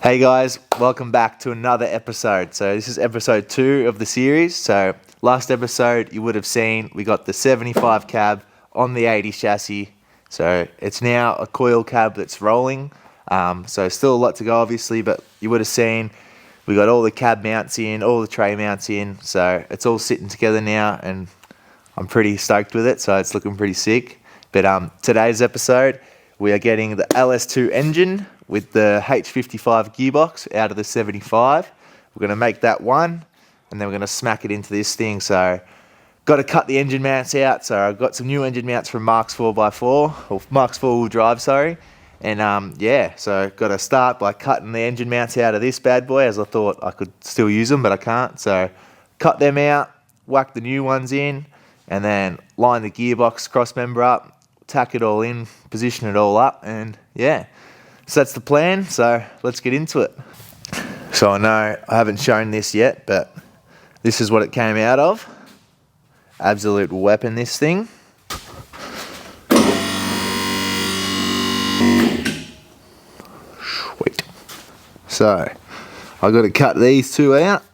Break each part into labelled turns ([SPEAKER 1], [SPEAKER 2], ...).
[SPEAKER 1] Hey guys, welcome back to another episode. So this is episode 2 of the series. So last episode you would have seen we got the 75 cab on the 80 chassis. So it's now a coil cab that's rolling. So still a lot to go obviously, but you would have seen we got all the cab mounts in, all the tray mounts in. So it's all sitting together now and I'm pretty stoked with it. So it's looking pretty sick. But today's episode we are getting the Ls2 engine with the H55 gearbox out of the 75. We're going to make that one, and then we're going to smack it into this thing. So, got to cut the engine mounts out. So, I've got some new engine mounts from Mark's 4x4, or Mark's 4-wheel drive, sorry. And yeah, so got to start by cutting the engine mounts out of this bad boy, as I thought I could still use them, but I can't. So, cut them out, whack the new ones in, and then line the gearbox cross member up, tack it all in, position it all up, and yeah. So that's the plan, so let's get into it. So I know I haven't shown this yet, but this is what it came out of. Absolute weapon, this thing. Sweet. So I've got to cut these two out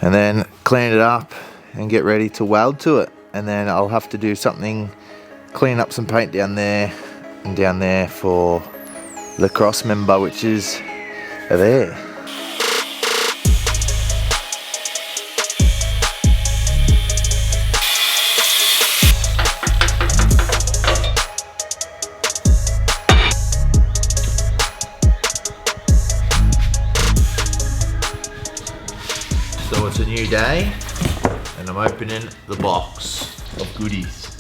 [SPEAKER 1] and then clean it up and get ready to weld to it. And then I'll have to do something, clean up some paint down there and down there for the cross member, which is there. So it's a new day and I'm opening the box of goodies.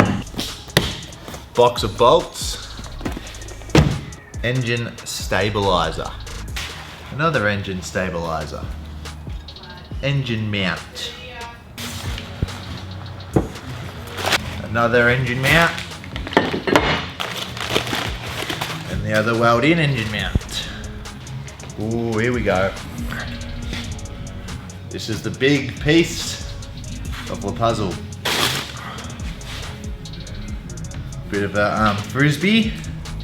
[SPEAKER 1] Box of bolts. Engine stabilizer, another engine stabilizer, engine mount, another engine mount, and the other weld-in engine mount. Ooh, here we go. This is the big piece of the puzzle. Bit of a frisbee.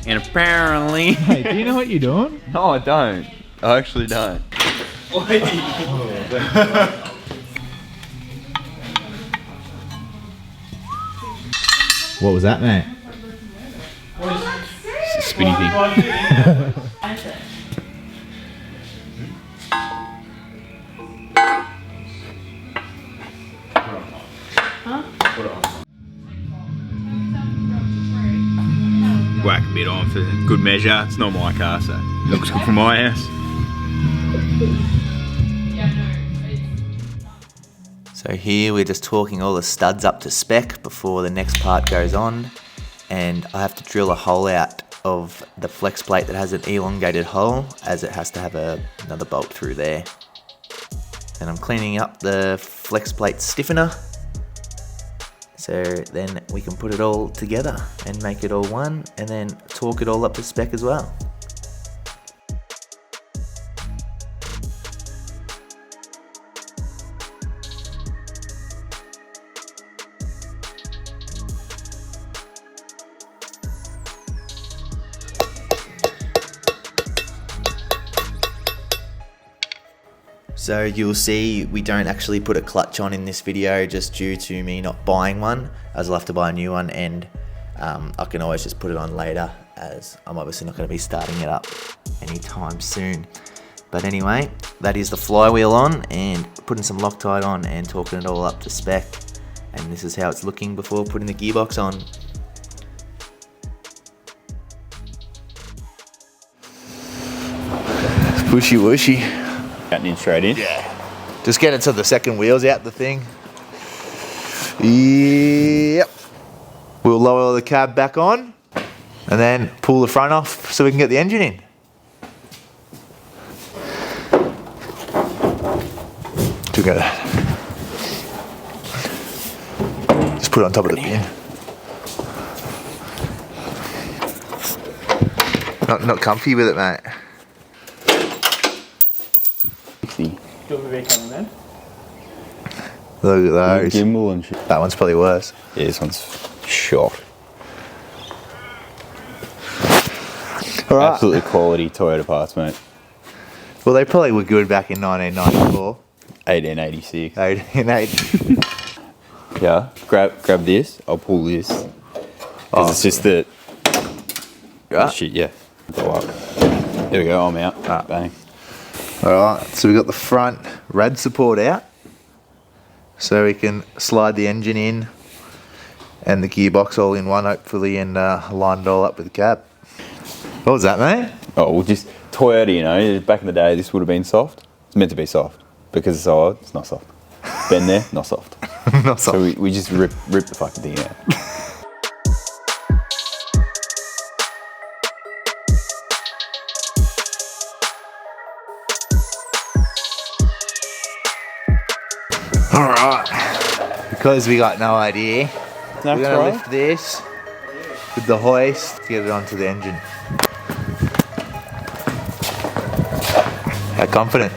[SPEAKER 2] And apparently...
[SPEAKER 3] Hey, do you know what you're doing?
[SPEAKER 2] No, I don't. I actually don't.
[SPEAKER 3] What was that, mate?
[SPEAKER 2] It's a spinny thing. Whack a bit on for good measure. It's not my car, so it looks good for my house.
[SPEAKER 1] So here we're just torquing all the studs up to spec before the next part goes on, and I have to drill a hole out of the flex plate that has an elongated hole, as it has to have another bolt through there. And I'm cleaning up the flex plate stiffener, so then we can put it all together and make it all one, and then torque it all up to spec as well. So you'll see we don't actually put a clutch on in this video just due to me not buying one, as I'll have to buy a new one, and I can always just put it on later, as I'm obviously not going to be starting it up anytime soon. But anyway, that is the flywheel on, and putting some Loctite on and torquing it all up to spec, and this is how it's looking before putting the gearbox on. Pushy whooshy.
[SPEAKER 2] Cutting in straight in.
[SPEAKER 1] Yeah. Just get it to the second wheels out the thing. Yep. We'll lower the cab back on and then pull the front off so we can get the engine in. Together. Just put it on top of the bin. Not comfy with it, mate. Look at those.
[SPEAKER 2] Gimbal and shit.
[SPEAKER 1] That one's probably worse.
[SPEAKER 2] Yeah, this one's shot.
[SPEAKER 1] All right.
[SPEAKER 2] Absolutely quality Toyota parts, mate.
[SPEAKER 1] Well, they probably were good back in 1994.
[SPEAKER 2] 1886.
[SPEAKER 1] 1880.
[SPEAKER 2] Yeah. Grab this. I'll pull this. Because it's just the shit. Yeah. Go up. There we go. I'm out. Bang.
[SPEAKER 1] All right. So we got the front rad support out, so we can slide the engine in and the gearbox all in one, hopefully, and line it all up with the cab. What was that, mate?
[SPEAKER 2] Oh, well, just Toyota, you know, back in the day, this would have been soft. It's meant to be soft because it's so old, it's not soft. Been there, not soft.
[SPEAKER 1] Not
[SPEAKER 2] So
[SPEAKER 1] soft.
[SPEAKER 2] we just rip the fucking thing out.
[SPEAKER 1] All right. Because we got no idea,
[SPEAKER 2] That's
[SPEAKER 1] we're gonna
[SPEAKER 2] right.
[SPEAKER 1] lift this with the hoist to get it onto the engine. How confident?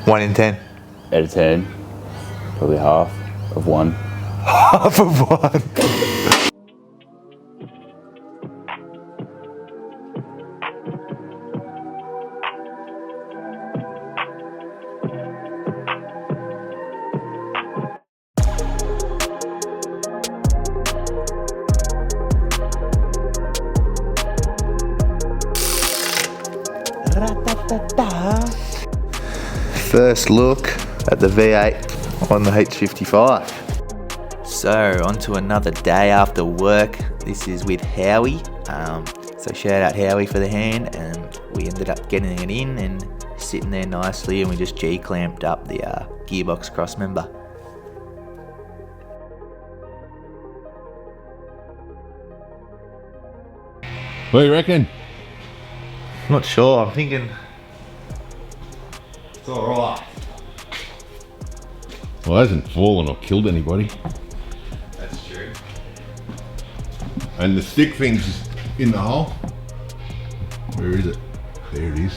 [SPEAKER 1] 1 in 10.
[SPEAKER 2] Out of 10, probably half of 1.
[SPEAKER 1] Half of 1. First look at the V8 on the H55. So, on to another day after work. This is with Howie. So shout out Howie for the hand, and we ended up getting it in and sitting there nicely, and we just G-clamped up the gearbox cross member.
[SPEAKER 3] What do you reckon?
[SPEAKER 1] Not sure, I'm thinking it's alright.
[SPEAKER 3] Well, it hasn't fallen or killed anybody.
[SPEAKER 1] That's true.
[SPEAKER 3] And the stick thing's in the hole. Where is it? There it is.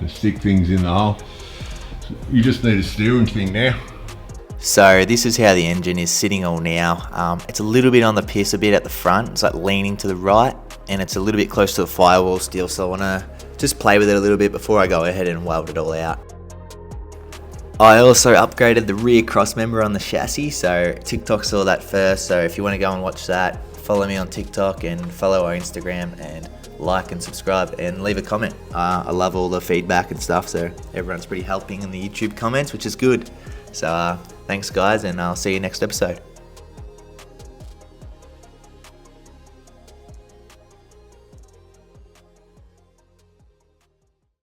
[SPEAKER 3] The stick thing's in the hole. You just need a steering thing now.
[SPEAKER 1] So this is how the engine is sitting all now. It's a little bit on the piss a bit at the front. It's like leaning to the right, and it's a little bit close to the firewall still. So I want to just play with it a little bit before I go ahead and weld it all out. I also upgraded the rear cross member on the chassis. So TikTok saw that first. So if you want to go and watch that, follow me on TikTok and follow our Instagram and like and subscribe and leave a comment. I love all the feedback and stuff. So everyone's pretty helping in the YouTube comments, which is good. So thanks guys, and I'll see you next episode.